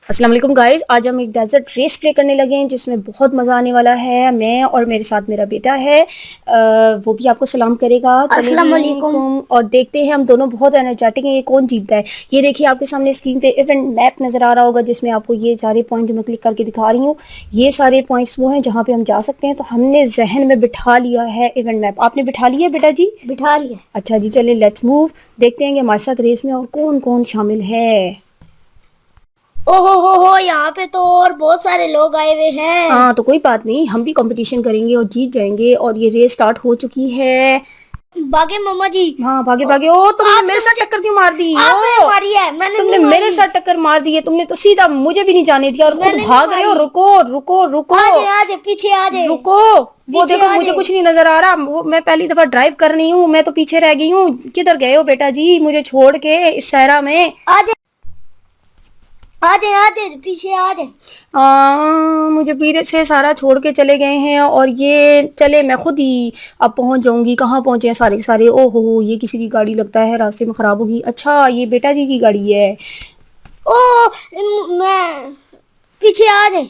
अस्सलाम वालेकुम गाइस, आज हम एक डेजर्ट रेस प्ले करने लगे हैं जिसमें बहुत मज़ा आने वाला है। मैं और मेरे साथ मेरा बेटा है, वो भी आपको सलाम करेगा। अस्सलाम वालेकुम। और देखते हैं, हम दोनों बहुत एनर्जेटिक हैं, ये कौन जीतता है। ये देखिए आपके सामने स्क्रीन पे इवेंट मैप नज़र आ रहा होगा जिसमें आपको ये सारे पॉइंट जो मैं क्लिक करके दिखा रही हूँ, ये सारे पॉइंट्स वो हैं जहाँ पे हम जा सकते हैं। तो हमने जहन में बिठा लिया है इवेंट मैप। आपने बिठा लिया बेटा जी? बिठा लिया। अच्छा जी, चलिए लेट्स मूव। देखते हैं कि हमारे साथ रेस में और कौन कौन शामिल है। ओहो हो, यहाँ पे तो और बहुत सारे लोग आए हुए हैं। हाँ, तो कोई बात नहीं, हम भी कंपटीशन करेंगे और जीत जाएंगे। और ये रेस स्टार्ट हो चुकी है। भागे मामा जी। हाँ, भागे भागे। ओ, तुमने मेरे साथ टक्कर क्यों मार दी? आपने ओ, मारी है, मैंने तुमने नहीं मारी। मेरे साथ टक्कर मार दी है। तुमने तो सीधा मुझे भी नहीं जाने दिया और खुद मैंने नहीं भाग रहे हो। मारी। रुको रुको रुको आजे पीछे आजे। रुको। वो पीछे देखो, मुझे आजे। कुछ नहीं नजर आ रहा। वो मैं पहली दफा ड्राइव कर रही हूँ, मैं तो पीछे रह गई हूँ। किधर गए हो बेटा जी, मुझे छोड़ के इस सहरा में? आजे आजे आजे पीछे आजे। मुझे पीछे से सारा छोड़ के चले गए हैं और ये चले, मैं खुद ही अब पहुंच जाऊंगी। कहाँ पहुंचे हैं सारे के सारे? ओहो हो, ये किसी की गाड़ी लगता है रास्ते में खराब होगी। अच्छा, ये बेटा जी की गाड़ी है। ओ मैं पीछे आजे,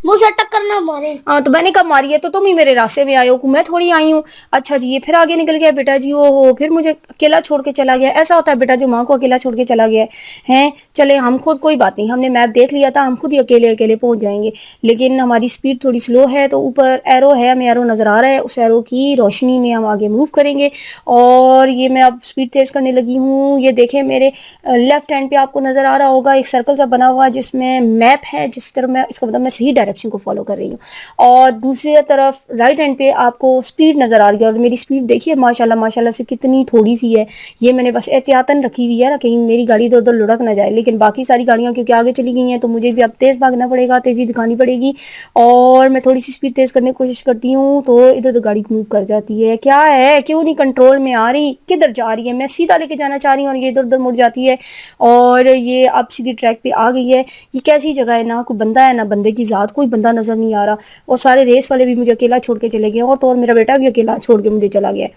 मुझसे टक्कर ना मारे। हाँ, तो मैंने कब मारी है? तो तुम ही मेरे रास्ते में आए हो, मैं थोड़ी आई हूँ। अच्छा जी, ये फिर आगे निकल गया बेटा जी। ओहो, फिर मुझे अकेला छोड़ के चला गया। ऐसा होता है बेटा जो माँ को अकेला छोड़ के चला गया है। चले, हम खुद, कोई बात नहीं, हमने मैप देख लिया था, हम खुद ही अकेले अकेले पहुंच जाएंगे। लेकिन हमारी स्पीड थोड़ी स्लो है, तो ऊपर एरो है, हमें एरो नजर आ रहा है, उस एरो की रोशनी में हम आगे मूव करेंगे। और ये मैं अब स्पीड तेज करने लगी हूँ। ये देखें, मेरे लेफ्ट हैंड पे आपको नजर आ रहा होगा एक सर्कल सा बना हुआ जिसमें मैप है, जिस तरह मैं, इसका मतलब मैं सही डायरेक्शन को फॉलो कर रही हूँ। और दूसरी तरफ राइट हैंड पे आपको स्पीड नजर आ रही है। और मेरी स्पीड देखिए माशाल्लाह माशाल्लाह से कितनी थोड़ी सी है। ये मैंने बस एहतियातन रखी हुई है ना, कहीं मेरी गाड़ी इधर उधर लुढ़क ना जाए। लेकिन बाकी सारी गाड़ियां क्योंकि आगे चली गई हैं, तो मुझे भी अब तेज भागना पड़ेगा, तेजी दिखानी पड़ेगी। और मैं थोड़ी सी स्पीड तेज करने की कोशिश करती हूँ तो इधर उधर गाड़ी मूव कर जाती है। क्या है, क्यों नहीं कंट्रोल में आ रही? किधर जा रही है? मैं सीधा लेके जाना चाह रही हूँ और ये इधर उधर मुड़ जाती है। और ये अब सीधी ट्रैक पे आ गई है। ये कैसी जगह है, ना कोई बंदा है ना बंदे की जात, कोई बंदा नजर नहीं आ रहा। और सारे रेस वाले भी मुझे अकेला छोड़ के चले गए। और तो और मेरा बेटा भी अकेला छोड़ के मुझे चला गया।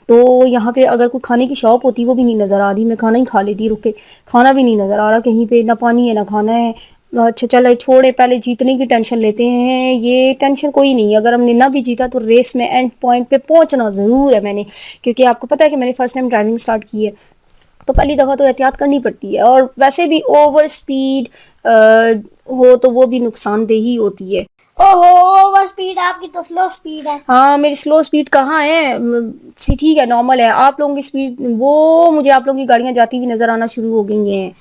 तो यहाँ पे अगर कोई खाने की शॉप होती वो भी नहीं नज़र आ रही, मैं खाना ही खा लेती रुक के। खाना भी नहीं नज़र आ रहा कहीं पे, ना पानी है ना खाना है। अच्छा चलो छोड़े, पहले जीतने की टेंशन लेते हैं। ये टेंशन कोई नहीं है, अगर हमने ना भी जीता तो रेस में एंड पॉइंट पे पहुंचना ज़रूर है मैंने। क्योंकि आपको पता है कि मैंने फर्स्ट टाइम ड्राइविंग स्टार्ट की है, तो पहली दफ़ा तो एहतियात करनी पड़ती है। और वैसे भी ओवर स्पीड हो तो वो भी नुकसानदेह ही होती है। ओहो, ओवर स्पीड, आपकी तो स्लो स्पीड है। हाँ, मेरी स्लो स्पीड कहाँ है? ठीक है, नॉर्मल है। आप लोगों की स्पीड, वो मुझे आप लोगों की गाड़ियां जाती हुई नजर आना शुरू हो गई हैं।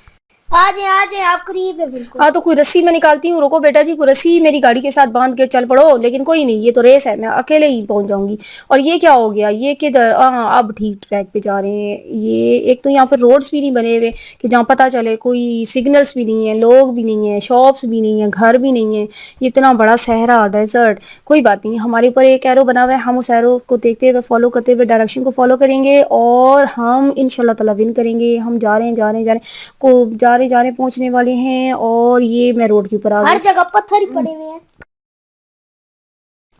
आजे आप करीब है बिल्कुल। हाँ, तो कोई रस्सी मैं निकालती हूँ। रुको बेटा जी, कोई रस्सी मेरी गाड़ी के साथ बांध के चल पड़ो। लेकिन कोई नहीं, ये तो रेस है, मैं अकेले ही पहुंच जाऊंगी। और ये क्या हो गया? ये किधर? हाँ, अब ठीक ट्रैक पे जा रहे हैं। ये एक तो यहाँ पर रोड्स भी नहीं बने हुए कि जहाँ पता चले, कोई सिग्नल्स भी नहीं है, लोग भी नहीं है, शॉप्स भी नहीं है, घर भी नहीं है। ये इतना बड़ा सहरा डेजर्ट। कोई बात नहीं, हमारे ऊपर एक एरो बना हुआ है, हम उस एरो को देखते हुए, फॉलो करते हुए, डायरेक्शन को फॉलो करेंगे और हम इंशाल्लाह ताला विन करेंगे। हम जा रहे हैं जा रहे हैं जा रहे हैं को जा रहे पहुंचने वाले हैं। और ये मैं रोड के ऊपर आ हर गई। जगह पत्थर ही पड़े हुए हैं।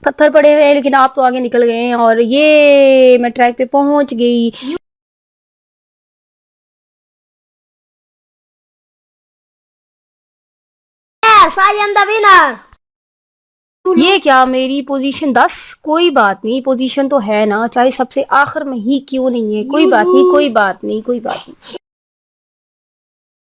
पत्थर पड़े हुए हैं, लेकिन आप तो आगे निकल गए हैं और ये मैं ट्रैक पे पहुंच गई। Yes, I am the winner. ये क्या, मेरी पोजीशन 10? कोई बात नहीं, पोजीशन तो है ना, चाहे सबसे आखिर में ही क्यों नहीं है। कोई बात नहीं, कोई बात नहीं, कोई बात नहीं।